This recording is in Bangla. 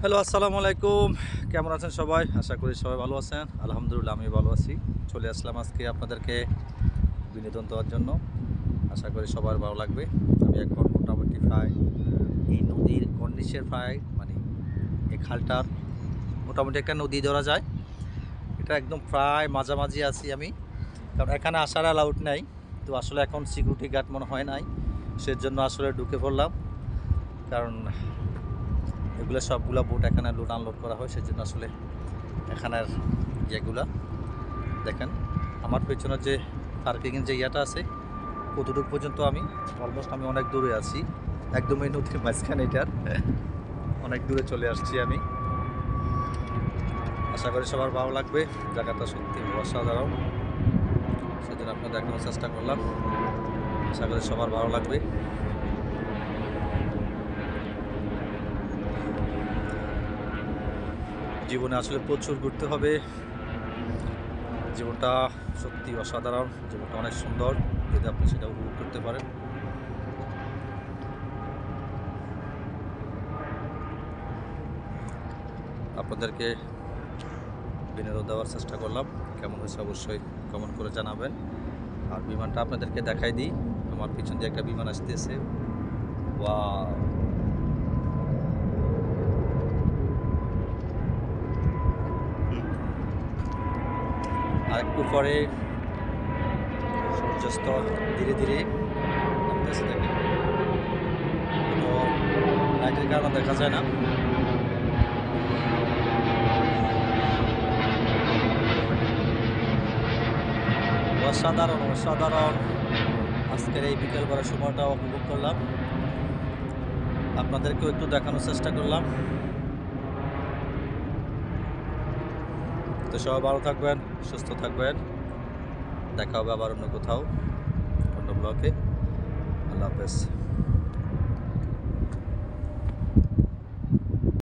হ্যালো, আসসালামু আলাইকুম। কেমন আছেন সবাই? আশা করি সবাই ভালো আছেন। আলহামদুলিল্লাহ আমি ভালো আছি। চলে আসলাম আজকে আপনাদেরকে বিনোদন দেওয়ার জন্য। আশা করি সবার ভালো লাগবে। আমি এখন মোটামুটি প্রায় এই নদীর কর্নিশের প্রায় মানে এই খালটার মোটামুটি একটা নদী ধরা যায়। এটা একদম প্রায় মাঝামাঝি আছি আমি। কারণ এখানে আসার অ্যালাউড নাই। তো আসলে এখন সিকিউরিটি গার্ড মনে হয় নাই। সেজন্য আসলে ঢুকে পড়লাম। কারণ এগুলো সবগুলা বোট এখানে লোড আনলোড করা হয়, সেজন্য আসলে এখানের ইয়েগুলা দেখেন। আমার পেছনে যে পার্কিংয়ের যে ইয়াটা আছে, কতটুকু পর্যন্ত আমি অলমোস্ট আমি অনেক দূরে আছি, একদমই নদীর মাঝখানে। এটার অনেক দূরে চলে আসছি আমি। আশা করি সবার ভালো লাগবে। জায়গাটা সত্যি অসাধারণ, সেজন্য আপনার দেখানোর চেষ্টা করলাম। আশা করি সবার ভালো লাগবে। জীবনে আসলে প্রচুর ঘুরতে হবে। জীবনটা সত্যি অসাধারণ, জীবনটা অনেক সুন্দর যদি আপনি সেটা উপভোগ করতে পারেন। আপনাদেরকে বিনোদন দেওয়ার চেষ্টা করলাম। কেমন হয়েছে অবশ্যই কমেন্ট করে জানাবেন। আর বিমানটা আপনাদেরকে দেখাই দিই। আমার পিছন দিয়ে একটা বিমান আসতেছে। ওয়াও! আর একটু পরে সূর্যাস্ত ধীরে ধীরে নামতেছে, দেখেন। তো লাইটের কারণে দেখা যায় না। অসাধারণ অসাধারণ আজকের এই বিকেলবেলার সময়টা উপভোগ করলাম। আপনাদেরকেও একটু দেখানোর চেষ্টা করলাম। তো সবাই ভালো থাকবেন, সুস্থ থাকবেন। দেখা হবে আবার অন্য কোথাও, অন্য ব্লকে। আল্লাহ হাফেজ।